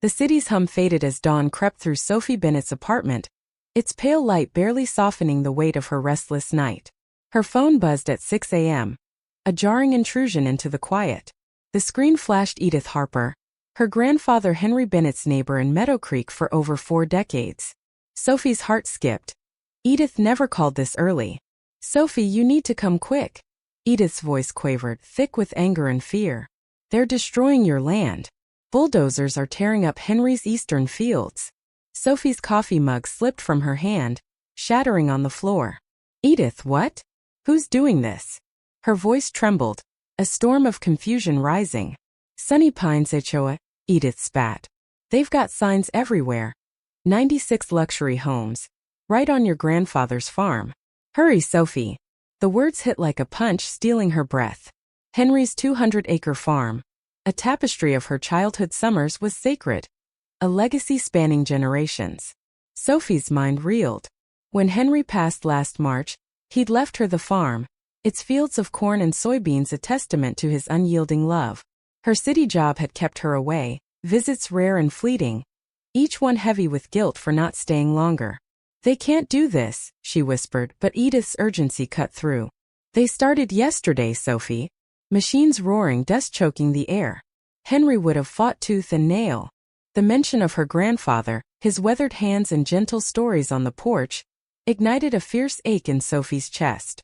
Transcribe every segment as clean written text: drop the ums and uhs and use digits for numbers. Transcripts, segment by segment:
The city's hum faded as dawn crept through Sophie Bennett's apartment, its pale light barely softening the weight of her restless night. Her phone buzzed at 6 a.m., a jarring intrusion into the quiet. The screen flashed Edith Harper, her grandfather Henry Bennett's neighbor in Meadow Creek for over 4 decades. Sophie's heart skipped. Edith never called this early. "Sophie, you need to come quick." Edith's voice quavered, thick with anger and fear. "They're destroying your land. Bulldozers are tearing up Henry's eastern fields." Sophie's coffee mug slipped from her hand, shattering on the floor. "Edith, what? Who's doing this?" Her voice trembled, a storm of confusion rising. "Sunny Pines HOA," Edith spat. "They've got signs everywhere. 96 luxury homes. Right on your grandfather's farm. Hurry, Sophie." The words hit like a punch, stealing her breath. Henry's 200-acre farm, a tapestry of her childhood summers, was sacred, a legacy spanning generations. Sophie's mind reeled. When Henry passed last March, he'd left her the farm, its fields of corn and soybeans a testament to his unyielding love. Her city job had kept her away, visits rare and fleeting, each one heavy with guilt for not staying longer. "They can't do this," she whispered, but Edith's urgency cut through. "They started yesterday, Sophie." Machines roaring, dust choking the air. Henry would have fought tooth and nail. The mention of her grandfather, his weathered hands and gentle stories on the porch, ignited a fierce ache in Sophie's chest.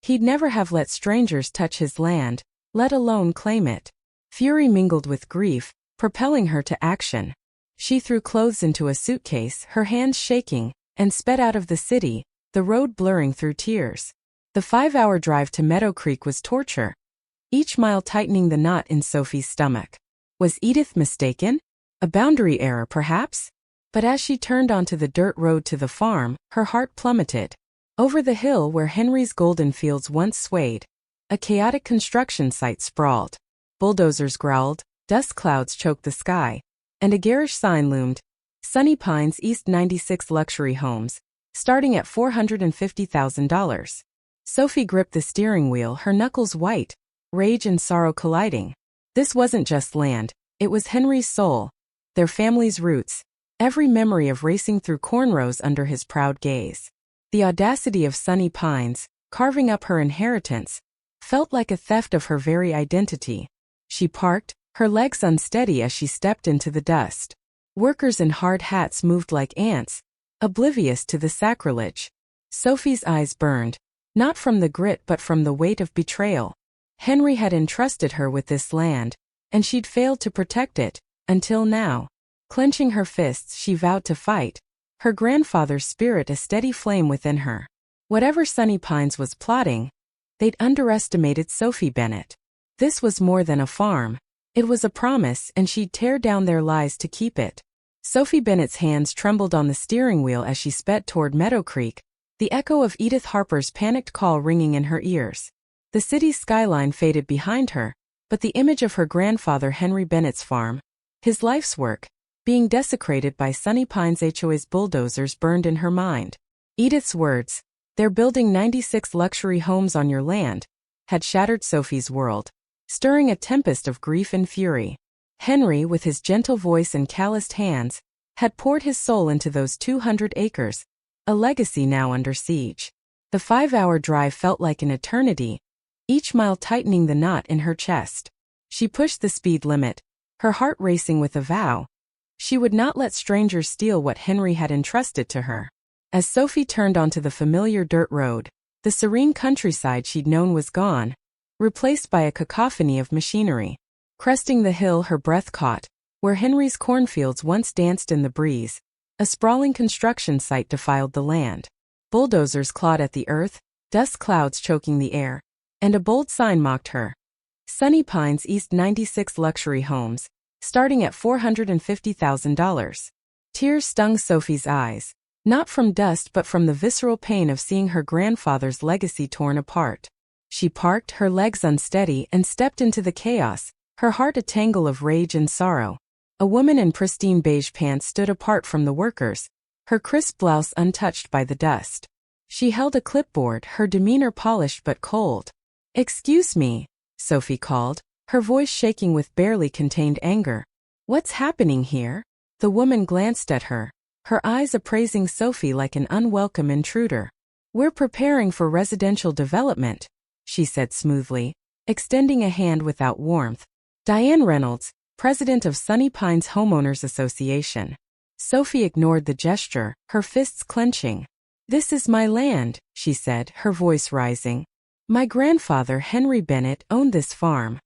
He'd never have let strangers touch his land, let alone claim it. Fury mingled with grief, propelling her to action. She threw clothes into a suitcase, her hands shaking, and sped out of the city, the road blurring through tears. The 5-hour drive to Meadow Creek was torture, each mile tightening the knot in Sophie's stomach. Was Edith mistaken? A boundary error, perhaps? But as she turned onto the dirt road to the farm, her heart plummeted. Over the hill where Henry's golden fields once swayed, a chaotic construction site sprawled. Bulldozers growled, dust clouds choked the sky, and a garish sign loomed: Sunny Pines East 96 luxury homes, starting at $450,000. Sophie gripped the steering wheel, her knuckles white, rage and sorrow colliding. This wasn't just land, it was Henry's soul, their family's roots, every memory of racing through cornrows under his proud gaze. The audacity of Sunny Pines, carving up her inheritance, felt like a theft of her very identity. She parked, her legs unsteady as she stepped into the dust. Workers in hard hats moved like ants, oblivious to the sacrilege. Sophie's eyes burned, not from the grit but from the weight of betrayal. Henry had entrusted her with this land, and she'd failed to protect it, until now. Clenching her fists, she vowed to fight, her grandfather's spirit a steady flame within her. Whatever Sunny Pines was plotting, they'd underestimated Sophie Bennett. This was more than a farm. It was a promise, and she'd tear down their lies to keep it. Sophie Bennett's hands trembled on the steering wheel as she sped toward Meadow Creek, the echo of Edith Harper's panicked call ringing in her ears. The city's skyline faded behind her, but the image of her grandfather Henry Bennett's farm, his life's work, being desecrated by Sunny Pines HOA's bulldozers burned in her mind. Edith's words, "They're building 96 luxury homes on your land," had shattered Sophie's world, stirring a tempest of grief and fury. Henry, with his gentle voice and calloused hands, had poured his soul into those 200 acres, a legacy now under siege. The 5-hour drive felt like an eternity, each mile tightening the knot in her chest. She pushed the speed limit, her heart racing with a vow. She would not let strangers steal what Henry had entrusted to her. As Sophie turned onto the familiar dirt road, the serene countryside she'd known was gone, replaced by a cacophony of machinery. Cresting the hill her breath caught, where Henry's cornfields once danced in the breeze, a sprawling construction site defiled the land. Bulldozers clawed at the earth, dust clouds choking the air, and a bold sign mocked her: Sunny Pines East 96 luxury homes, starting at $450,000. Tears stung Sophie's eyes, not from dust but from the visceral pain of seeing her grandfather's legacy torn apart. She parked, her legs unsteady, and stepped into the chaos, her heart a tangle of rage and sorrow. A woman in pristine beige pants stood apart from the workers, her crisp blouse untouched by the dust. She held a clipboard, her demeanor polished but cold. "Excuse me," Sophie called, her voice shaking with barely contained anger. What's happening here? The woman glanced at her, her eyes appraising Sophie like an unwelcome intruder. We're preparing for residential development, she said smoothly, extending a hand without warmth. Diane Reynolds, president of Sunny Pines Homeowners Association. Sophie ignored the gesture, her fists clenching. This is my land, she said, her voice rising. My grandfather Henry Bennett owned this farm.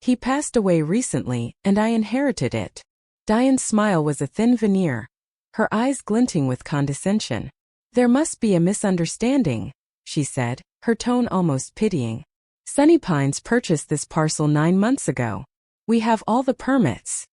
He passed away recently, and I inherited it. Diane's smile was a thin veneer, her eyes glinting with condescension. There must be a misunderstanding, she said, her tone almost pitying. Sunny Pines purchased this parcel 9 months ago. We have all the permits.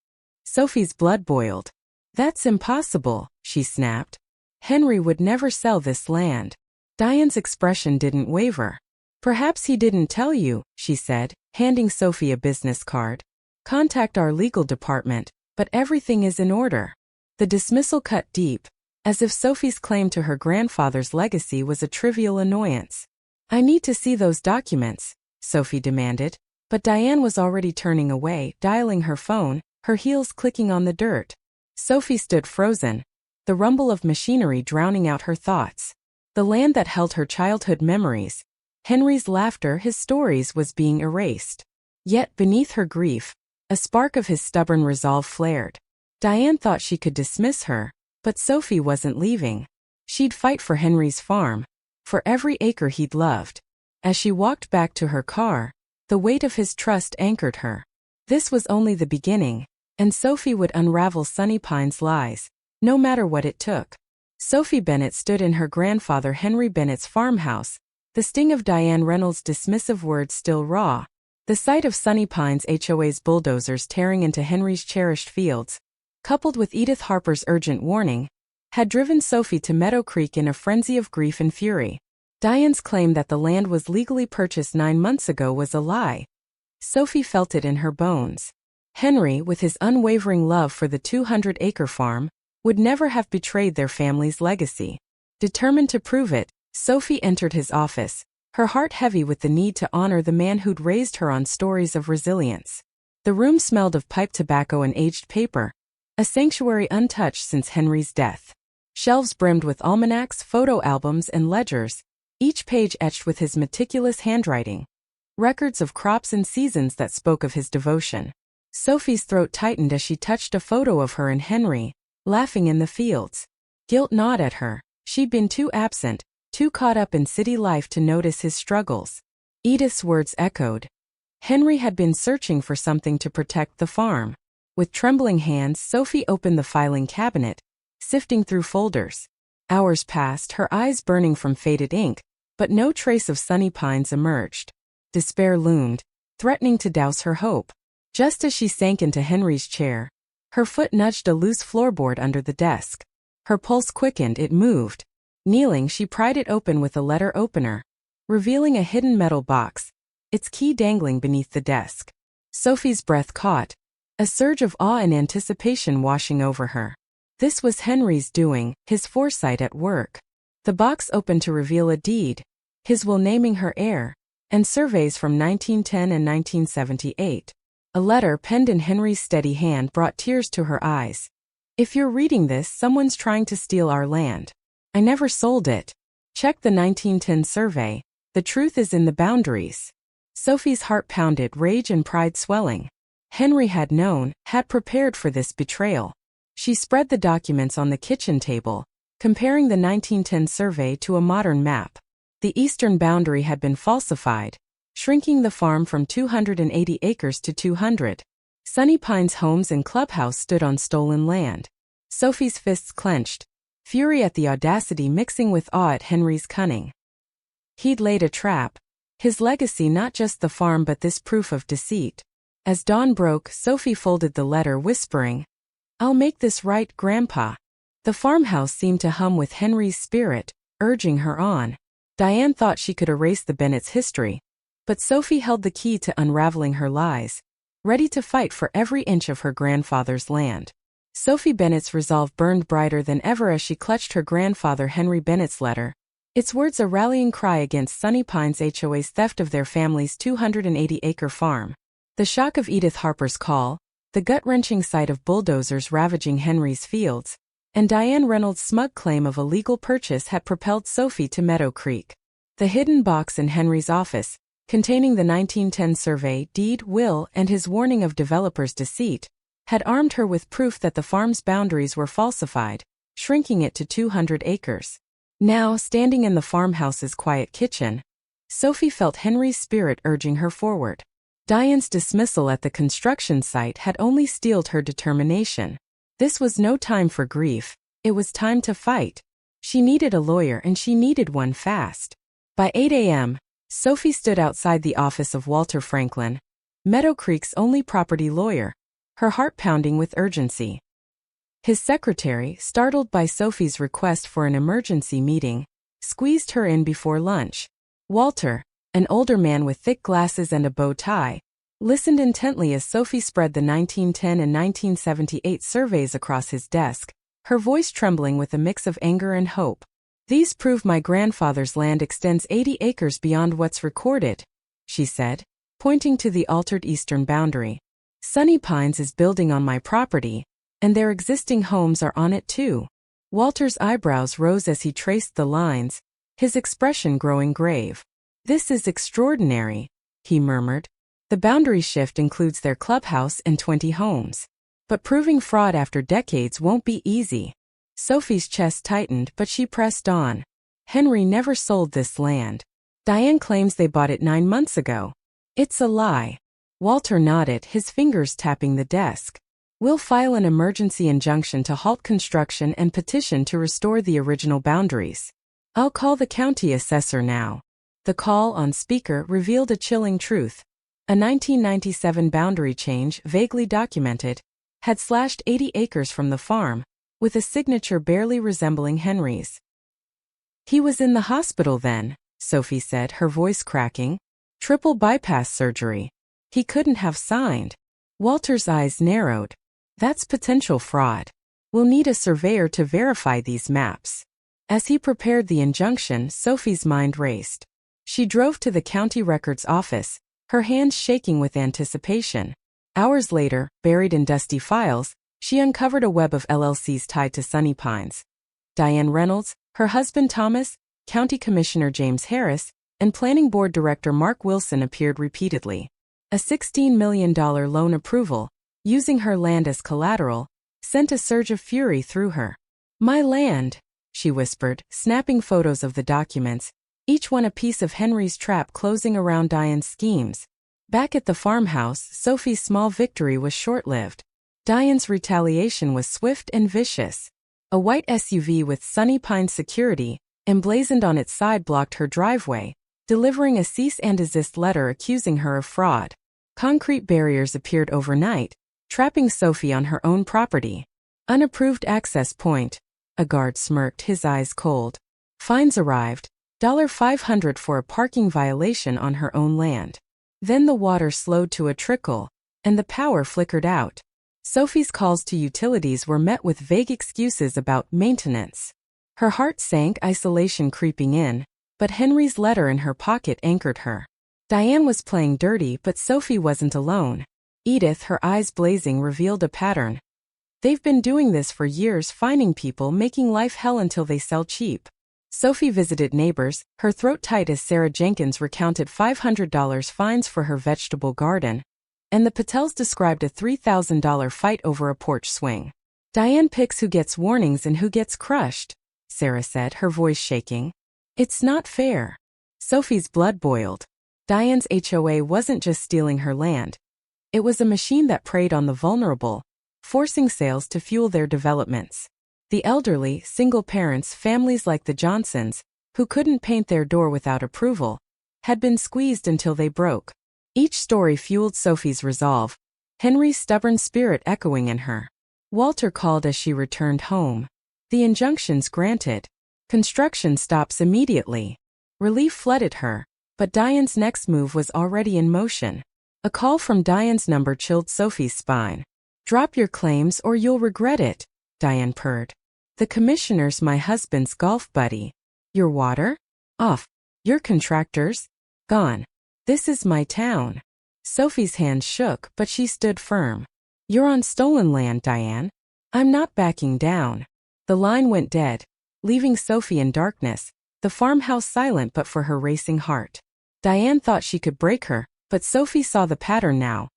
Sophie's blood boiled. That's impossible, she snapped. Henry would never sell this land. Diane's expression didn't waver. Perhaps he didn't tell you, she said, handing Sophie a business card. Contact our legal department, but everything is in order. The dismissal cut deep, as if Sophie's claim to her grandfather's legacy was a trivial annoyance. I need to see those documents, Sophie demanded, but Diane was already turning away, dialing her phone, her heels clicking on the dirt. Sophie stood frozen, the rumble of machinery drowning out her thoughts. The land that held her childhood memories, Henry's laughter, his stories, was being erased. Yet beneath her grief, a spark of his stubborn resolve flared. Diane thought she could dismiss her, but Sophie wasn't leaving. She'd fight for Henry's farm, for every acre he'd loved. As she walked back to her car, the weight of his trust anchored her. This was only the beginning, and Sophie would unravel Sunny Pines' lies, no matter what it took. Sophie Bennett stood in her grandfather Henry Bennett's farmhouse, the sting of Diane Reynolds' dismissive words still raw. The sight of Sunny Pines HOA's bulldozers tearing into Henry's cherished fields, coupled with Edith Harper's urgent warning, had driven Sophie to Meadow Creek in a frenzy of grief and fury. Diane's claim that the land was legally purchased 9 months ago was a lie. Sophie felt it in her bones. Henry, with his unwavering love for the 200-acre farm, would never have betrayed their family's legacy. Determined to prove it, Sophie entered his office, her heart heavy with the need to honor the man who'd raised her on stories of resilience. The room smelled of pipe tobacco and aged paper, a sanctuary untouched since Henry's death. Shelves brimmed with almanacs, photo albums, and ledgers, each page etched with his meticulous handwriting. Records of crops and seasons that spoke of his devotion. Sophie's throat tightened as she touched a photo of her and Henry, laughing in the fields. Guilt gnawed at her. She'd been too absent, too caught up in city life to notice his struggles. Edith's words echoed. Henry had been searching for something to protect the farm. With trembling hands, Sophie opened the filing cabinet, sifting through folders. Hours passed, her eyes burning from faded ink, but no trace of Sunny Pines emerged. Despair loomed, threatening to douse her hope. Just as she sank into Henry's chair, her foot nudged a loose floorboard under the desk. Her pulse quickened, it moved. Kneeling, she pried it open with a letter opener, revealing a hidden metal box, its key dangling beneath the desk. Sophie's breath caught, a surge of awe and anticipation washing over her. This was Henry's doing, his foresight at work. The box opened to reveal a deed, his will naming her heir, and surveys from 1910 and 1978. A letter penned in Henry's steady hand brought tears to her eyes. If you're reading this, someone's trying to steal our land. I never sold it. Check the 1910 survey. The truth is in the boundaries. Sophie's heart pounded, rage and pride swelling. Henry had known, had prepared for this betrayal. She spread the documents on the kitchen table, comparing the 1910 survey to a modern map. The eastern boundary had been falsified, shrinking the farm from 280 acres to 200. Sunny Pines homes and clubhouse stood on stolen land. Sophie's fists clenched, fury at the audacity mixing with awe at Henry's cunning. He'd laid a trap. His legacy, not just the farm but this proof of deceit. As dawn broke, Sophie folded the letter, whispering, "I'll make this right, Grandpa." The farmhouse seemed to hum with Henry's spirit, urging her on. Diane thought she could erase the Bennett's history, but Sophie held the key to unraveling her lies, ready to fight for every inch of her grandfather's land. Sophie Bennett's resolve burned brighter than ever as she clutched her grandfather Henry Bennett's letter, its words a rallying cry against Sunny Pines HOA's theft of their family's 280-acre farm. The shock of Edith Harper's call, the gut-wrenching sight of bulldozers ravaging Henry's fields, and Diane Reynolds' smug claim of a legal purchase had propelled Sophie to Meadow Creek. The hidden box in Henry's office, containing the 1910 survey, deed, will, and his warning of developers' deceit, had armed her with proof that the farm's boundaries were falsified, shrinking it to 200 acres. Now, standing in the farmhouse's quiet kitchen, Sophie felt Henry's spirit urging her forward. Diane's dismissal at the construction site had only steeled her determination. This was no time for grief, it was time to fight. She needed a lawyer and she needed one fast. By 8 a.m., Sophie stood outside the office of Walter Franklin, Meadow Creek's only property lawyer, her heart pounding with urgency. His secretary, startled by Sophie's request for an emergency meeting, squeezed her in before lunch. Walter, an older man with thick glasses and a bow tie, listened intently as Sophie spread the 1910 and 1978 surveys across his desk, her voice trembling with a mix of anger and hope. "These prove my grandfather's land extends 80 acres beyond what's recorded," she said, pointing to the altered eastern boundary. "Sunny Pines is building on my property, and their existing homes are on it too." Walter's eyebrows rose as he traced the lines, his expression growing grave. "This is extraordinary," he murmured. "The boundary shift includes their clubhouse and 20 homes. But proving fraud after decades won't be easy." Sophie's chest tightened, but she pressed on. "Henry never sold this land. Diane claims they bought it 9 months ago." "It's a lie." Walter nodded, his fingers tapping the desk. "We'll file an emergency injunction to halt construction and petition to restore the original boundaries. I'll call the county assessor now." The call on speaker revealed a chilling truth. A 1997 boundary change, vaguely documented, had slashed 80 acres from the farm, with a signature barely resembling Henry's. "He was in the hospital then," Sophie said, her voice cracking. "Triple bypass surgery. He couldn't have signed." Walter's eyes narrowed. "That's potential fraud. We'll need a surveyor to verify these maps." As he prepared the injunction, Sophie's mind raced. She drove to the county records office, her hands shaking with anticipation. Hours later, buried in dusty files, she uncovered a web of LLCs tied to Sunny Pines. Diane Reynolds, her husband Thomas, County Commissioner James Harris, and Planning Board Director Mark Wilson appeared repeatedly. A $16 million loan approval, using her land as collateral, sent a surge of fury through her. "My land," she whispered, snapping photos of the documents, each one a piece of Henry's trap closing around Diane's schemes. Back at the farmhouse, Sophie's small victory was short-lived. Diane's retaliation was swift and vicious. A white SUV with Sunny Pines security, emblazoned on its side, blocked her driveway, delivering a cease and desist letter accusing her of fraud. Concrete barriers appeared overnight, trapping Sophie on her own property. "Unapproved access point," a guard smirked, his eyes cold. Fines arrived, $500 for a parking violation on her own land. Then the water slowed to a trickle, and the power flickered out. Sophie's calls to utilities were met with vague excuses about maintenance. Her heart sank, isolation creeping in, but Henry's letter in her pocket anchored her. Diane was playing dirty, but Sophie wasn't alone. Edith, her eyes blazing, revealed a pattern. "They've been doing this for years, fining people, making life hell until they sell cheap." Sophie visited neighbors, her throat tight as Sarah Jenkins recounted $500 fines for her vegetable garden, and the Patels described a $3,000 fight over a porch swing. "Diane picks who gets warnings and who gets crushed," Sarah said, her voice shaking. "It's not fair." Sophie's blood boiled. Diane's HOA wasn't just stealing her land. It was a machine that preyed on the vulnerable, forcing sales to fuel their developments. The elderly, single parents, families like the Johnsons, who couldn't paint their door without approval, had been squeezed until they broke. Each story fueled Sophie's resolve, Henry's stubborn spirit echoing in her. Walter called as she returned home. The injunctions granted. Construction stops immediately. Relief flooded her, but Diane's next move was already in motion. A call from Diane's number chilled Sophie's spine. "Drop your claims or you'll regret it," Diane purred. "The commissioner's my husband's golf buddy. Your water? Off. Your contractors? Gone. This is my town." Sophie's hand shook, but she stood firm. "You're on stolen land, Diane. I'm not backing down." The line went dead, leaving Sophie in darkness, the farmhouse silent but for her racing heart. Diane thought she could break her, but Sophie saw the pattern now.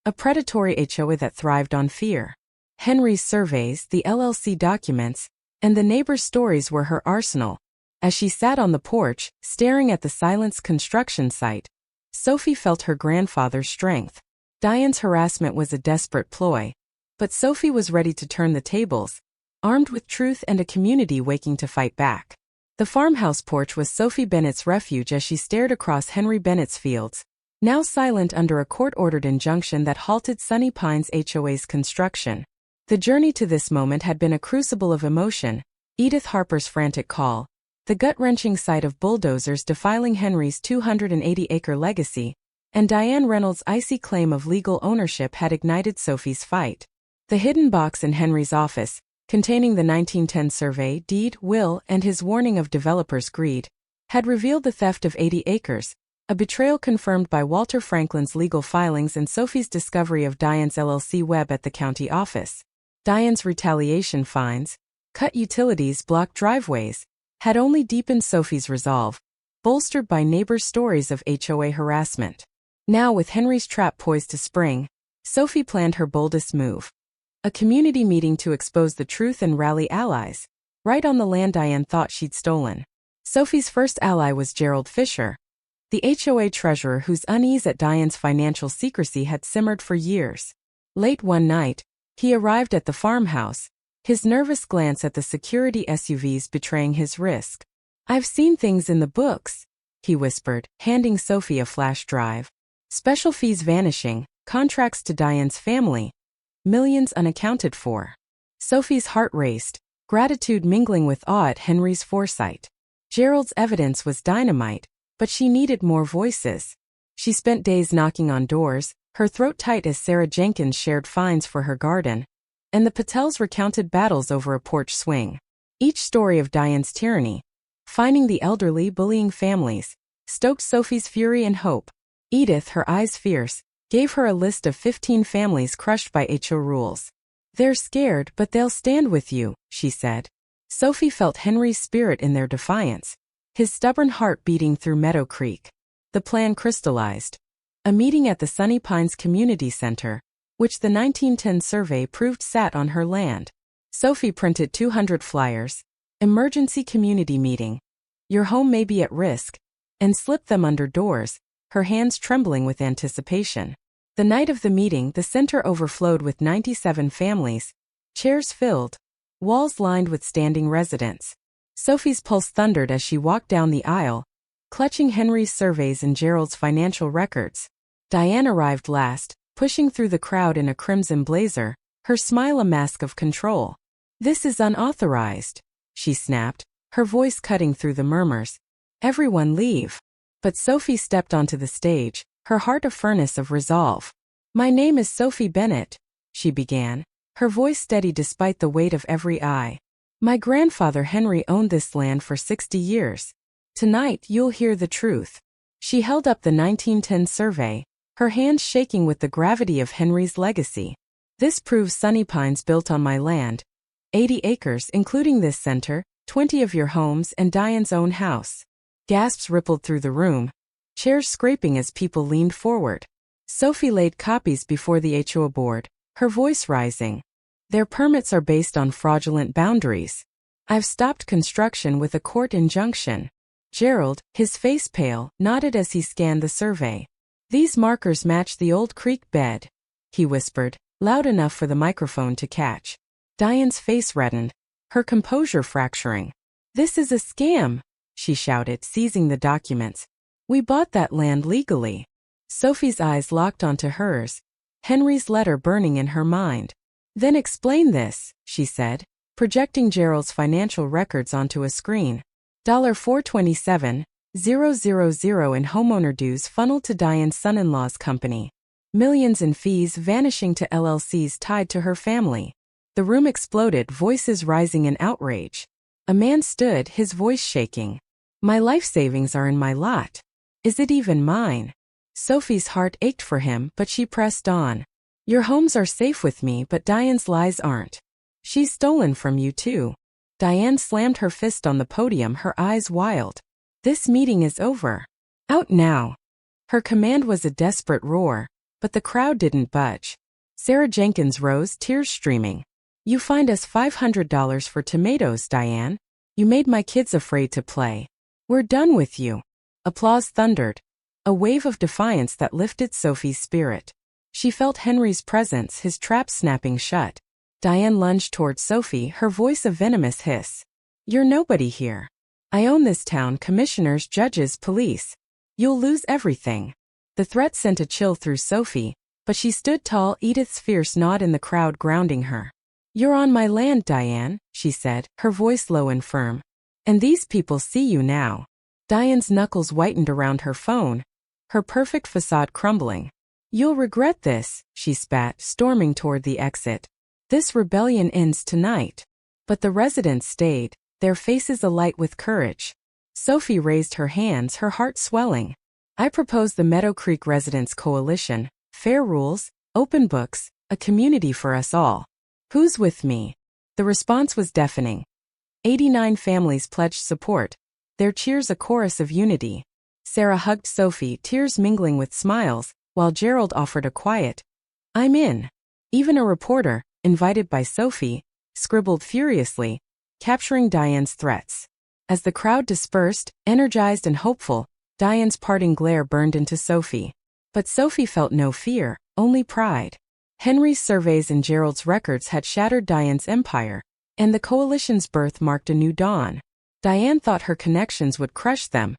A predatory HOA that thrived on fear. Henry's surveys, the LLC documents, and the neighbors' stories were her arsenal. As she sat on the porch, staring at the silenced construction site, Sophie felt her grandfather's strength. Diane's harassment was a desperate ploy, but Sophie was ready to turn the tables, armed with truth and a community waking to fight back. The farmhouse porch was Sophie Bennett's refuge as she stared across Henry Bennett's fields, now silent under a court-ordered injunction that halted Sunny Pines HOA's construction. The journey to this moment had been a crucible of emotion: Edith Harper's frantic call, the gut-wrenching sight of bulldozers defiling Henry's 280-acre legacy, and Diane Reynolds' icy claim of legal ownership had ignited Sophie's fight. The hidden box in Henry's office, containing the 1910 survey, deed, will, and his warning of developers' greed, had revealed the theft of 80 acres, a betrayal confirmed by Walter Franklin's legal filings and Sophie's discovery of Diane's LLC web at the county office. Diane's retaliation fines, cut utilities, blocked driveways, had only deepened Sophie's resolve, bolstered by neighbors' stories of HOA harassment. Now, with Henry's trap poised to spring, Sophie planned her boldest move. A community meeting to expose the truth and rally allies, right on the land Diane thought she'd stolen. Sophie's first ally was Gerald Fisher, the HOA treasurer whose unease at Diane's financial secrecy had simmered for years. Late one night, he arrived at the farmhouse, his nervous glance at the security SUVs betraying his risk. "I've seen things in the books," he whispered, handing Sophie a flash drive. Special fees vanishing, contracts to Diane's family, millions unaccounted for. Sophie's heart raced, gratitude mingling with awe at Henry's foresight. Gerald's evidence was dynamite, but she needed more voices. She spent days knocking on doors, her throat tight as Sarah Jenkins shared finds for her garden, and the Patels recounted battles over a porch swing. Each story of Diane's tyranny, finding the elderly, bullying families, stoked Sophie's fury and hope. Edith, her eyes fierce, gave her a list of 15 families crushed by HOA rules. "They're scared, but they'll stand with you," she said. Sophie felt Henry's spirit in their defiance, his stubborn heart beating through Meadow Creek. The plan crystallized. A meeting at the Sunny Pines Community Center, which the 1910 survey proved sat on her land. Sophie printed 200 flyers, "Emergency community meeting. Your home may be at risk," and slipped them under doors, her hands trembling with anticipation. The night of the meeting, the center overflowed with 97 families, chairs filled, walls lined with standing residents. Sophie's pulse thundered as she walked down the aisle, clutching Henry's surveys and Gerald's financial records. Diane arrived last, pushing through the crowd in a crimson blazer, her smile a mask of control. "This is unauthorized," she snapped, her voice cutting through the murmurs. "Everyone leave." But Sophie stepped onto the stage, her heart a furnace of resolve. "My name is Sophie Bennett," she began, her voice steady despite the weight of every eye. "My grandfather Henry owned this land for 60 years. Tonight you'll hear the truth." She held up the 1910 survey, her hands shaking with the gravity of Henry's legacy. "This proves Sunny Pines built on my land. 80 acres including this center, 20 of your homes and Diane's own house." Gasps rippled through the room, chairs scraping as people leaned forward. Sophie laid copies before the HOA board, her voice rising. "Their permits are based on fraudulent boundaries. I've stopped construction with a court injunction." Gerald, his face pale, nodded as he scanned the survey. "These markers match the old creek bed," he whispered, loud enough for the microphone to catch. Diane's face reddened, her composure fracturing. "This is a scam," she shouted, seizing the documents. "We bought that land legally." Sophie's eyes locked onto hers, Henry's letter burning in her mind. "Then explain this," she said, projecting Gerald's financial records onto a screen. $427,000 in homeowner dues funneled to Diane's son-in-law's company. Millions in fees vanishing to LLCs tied to her family. The room exploded, voices rising in outrage. A man stood, his voice shaking. "My life savings are in my lot. Is it even mine?" Sophie's heart ached for him, but she pressed on. Your homes are safe with me, but Diane's lies aren't. She's stolen from you too. Diane slammed her fist on the podium, her eyes wild. This meeting is over. Out now. Her command was a desperate roar, but the crowd didn't budge. Sarah Jenkins rose, tears streaming. You fined us $500 for tomatoes, Diane. You made my kids afraid to play. We're done with you. Applause thundered. A wave of defiance that lifted Sophie's spirit. She felt Henry's presence, his trap snapping shut. Diane lunged toward Sophie, her voice a venomous hiss. You're nobody here. I own this town, commissioners, judges, police. You'll lose everything. The threat sent a chill through Sophie, but she stood tall, Edith's fierce nod in the crowd grounding her. You're on my land, Diane, she said, her voice low and firm. And these people see you now. Diane's knuckles whitened around her phone, her perfect facade crumbling. You'll regret this, she spat, storming toward the exit. This rebellion ends tonight. But the residents stayed, their faces alight with courage. Sophie raised her hands, her heart swelling. I propose the Meadow Creek Residents Coalition, fair rules, open books, a community for us all. Who's with me? The response was deafening. 89 families pledged support, their cheers a chorus of unity. Sarah hugged Sophie, tears mingling with smiles, while Gerald offered a quiet, I'm in. Even a reporter, invited by Sophie, scribbled furiously, capturing Diane's threats. As the crowd dispersed, energized and hopeful, Diane's parting glare burned into Sophie. But Sophie felt no fear, only pride. Henry's surveys and Gerald's records had shattered Diane's empire, and the coalition's birth marked a new dawn. Diane thought her connections would crush them,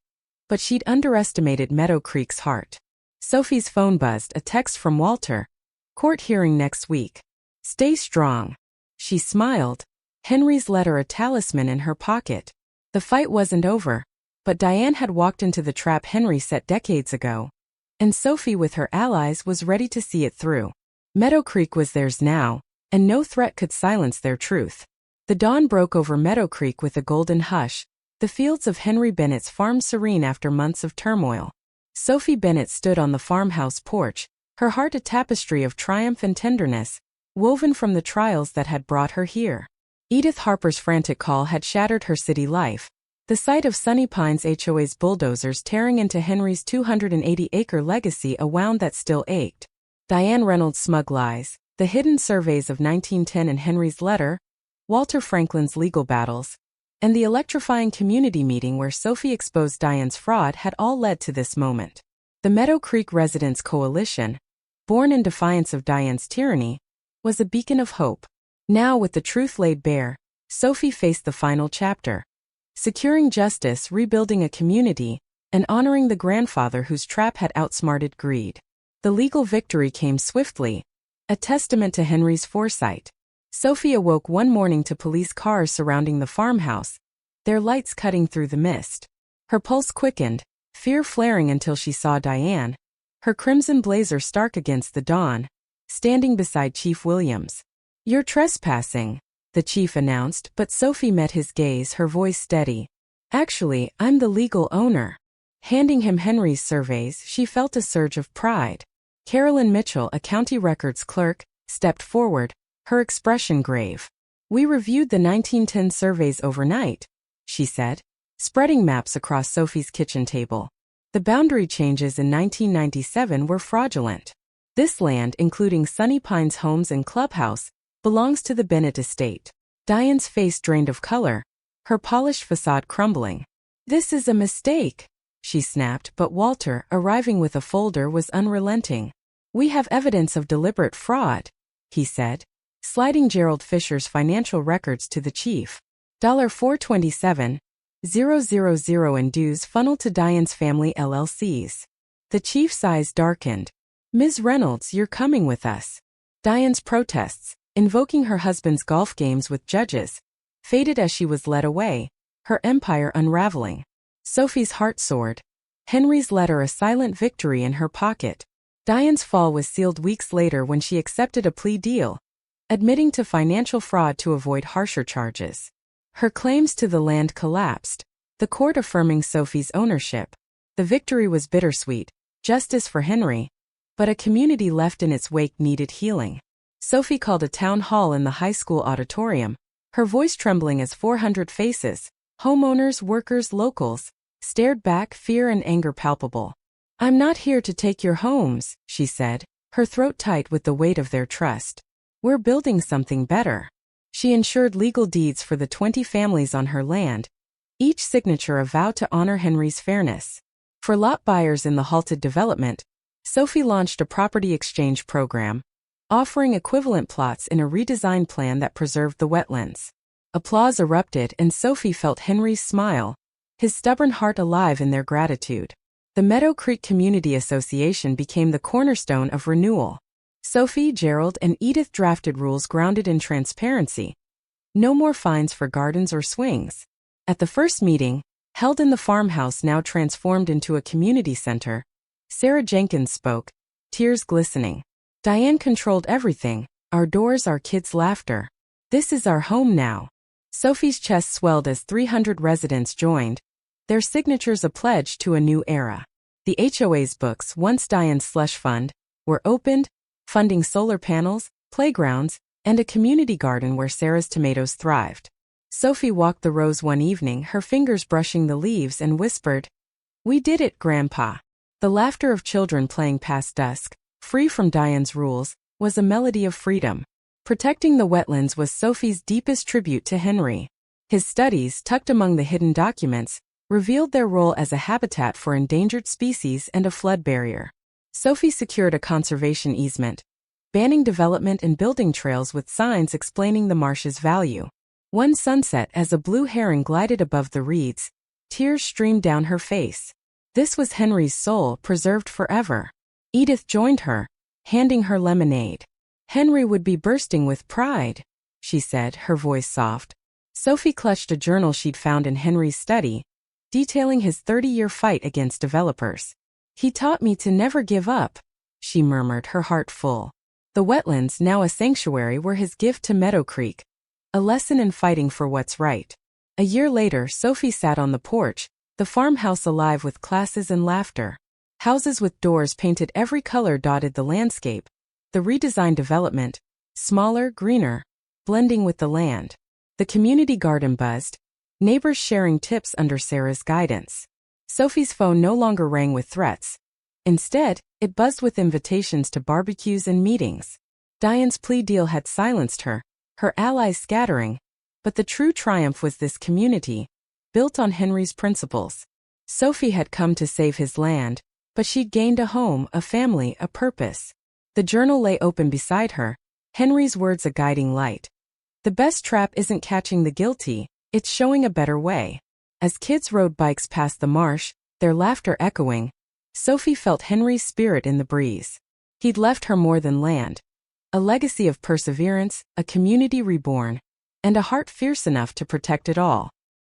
but she'd underestimated Meadow Creek's heart. Sophie's phone buzzed, a text from Walter. Court hearing next week. Stay strong. She smiled, Henry's letter a talisman in her pocket. The fight wasn't over, but Diane had walked into the trap Henry set decades ago, and Sophie with her allies was ready to see it through. Meadow Creek was theirs now, and no threat could silence their truth. The dawn broke over Meadow Creek with a golden hush, the fields of Henry Bennett's farm serene after months of turmoil. Sophie Bennett stood on the farmhouse porch, her heart a tapestry of triumph and tenderness, woven from the trials that had brought her here. Edith Harper's frantic call had shattered her city life. The sight of Sunny Pines HOA's bulldozers tearing into Henry's 280-acre legacy a wound that still ached. Diane Reynolds' smug lies, the hidden surveys of 1910 and Henry's letter, Walter Franklin's legal battles, and the electrifying community meeting where Sophie exposed Diane's fraud had all led to this moment. The Meadow Creek Residents Coalition, born in defiance of Diane's tyranny, was a beacon of hope. Now, with the truth laid bare, Sophie faced the final chapter. Securing justice, rebuilding a community, and honoring the grandfather whose trap had outsmarted greed. The legal victory came swiftly, a testament to Henry's foresight. Sophie awoke one morning to police cars surrounding the farmhouse, their lights cutting through the mist. Her pulse quickened, fear flaring until she saw Diane, her crimson blazer stark against the dawn, standing beside Chief Williams. You're trespassing, the chief announced, but Sophie met his gaze, her voice steady. Actually, I'm the legal owner. Handing him Henry's surveys, she felt a surge of pride. Carolyn Mitchell, a county records clerk, stepped forward, her expression grave. We reviewed the 1910 surveys overnight, she said, spreading maps across Sophie's kitchen table. The boundary changes in 1997 were fraudulent. This land, including Sunny Pines homes and clubhouse, belongs to the Bennett estate. Diane's face drained of color, her polished facade crumbling. This is a mistake, she snapped, but Walter, arriving with a folder, was unrelenting. We have evidence of deliberate fraud, he said, sliding Gerald Fisher's financial records to the chief. $427,000 in dues funneled to Diane's family LLCs. The chief's eyes darkened. Ms. Reynolds, you're coming with us. Diane's protests, invoking her husband's golf games with judges, faded as she was led away, her empire unraveling. Sophie's heart soared. Henry's letter a silent victory in her pocket. Diane's fall was sealed weeks later when she accepted a plea deal, admitting to financial fraud to avoid harsher charges. Her claims to the land collapsed, the court affirming Sophie's ownership. The victory was bittersweet, justice for Henry, But a community left in its wake needed healing. Sophie called a town hall in the high school auditorium, her voice trembling as 400 faces, homeowners, workers, locals, stared back, fear and anger palpable. "I'm not here to take your homes," she said, her throat tight with the weight of their trust. "We're building something better." She ensured legal deeds for the 20 families on her land, each signature a vow to honor Henry's fairness. For lot buyers in the halted development, Sophie launched a property exchange program, offering equivalent plots in a redesigned plan that preserved the wetlands. Applause erupted and Sophie felt Henry's smile, his stubborn heart alive in their gratitude. The Meadow Creek Community Association became the cornerstone of renewal. Sophie, Gerald, and Edith drafted rules grounded in transparency. No more fines for gardens or swings. At the first meeting, held in the farmhouse now transformed into a community center, Sarah Jenkins spoke, tears glistening. "Diane controlled everything, our doors, our kids' laughter. This is our home now." Sophie's chest swelled as 300 residents joined, their signatures a pledge to a new era. The HOA's books, once Diane's slush fund, were opened, funding solar panels, playgrounds, and a community garden where Sarah's tomatoes thrived. Sophie walked the rows one evening, her fingers brushing the leaves, and whispered, "We did it, Grandpa." The laughter of children playing past dusk, free from Diane's rules, was a melody of freedom. Protecting the wetlands was Sophie's deepest tribute to Henry. His studies, tucked among the hidden documents, revealed their role as a habitat for endangered species and a flood barrier. Sophie secured a conservation easement, banning development and building trails with signs explaining the marsh's value. One sunset, as a blue heron glided above the reeds, tears streamed down her face. This was Henry's soul, preserved forever. Edith joined her, handing her lemonade. "Henry would be bursting with pride," she said, her voice soft. Sophie clutched a journal she'd found in Henry's study, detailing his 30-year fight against developers. "He taught me to never give up," she murmured, her heart full. The wetlands, now a sanctuary, were his gift to Meadow Creek, a lesson in fighting for what's right. A year later, Sophie sat on the porch, the farmhouse alive with classes and laughter. Houses with doors painted every color dotted the landscape, the redesigned development, smaller, greener, blending with the land. The community garden buzzed, neighbors sharing tips under Sarah's guidance. Sophie's phone no longer rang with threats. Instead, it buzzed with invitations to barbecues and meetings. Diane's plea deal had silenced her, her allies scattering, but the true triumph was this community, built on Henry's principles. Sophie had come to save his land, but she'd gained a home, a family, a purpose. The journal lay open beside her, Henry's words a guiding light. "The best trap isn't catching the guilty, it's showing a better way." As kids rode bikes past the marsh, their laughter echoing, Sophie felt Henry's spirit in the breeze. He'd left her more than land, a legacy of perseverance, a community reborn, and a heart fierce enough to protect it all.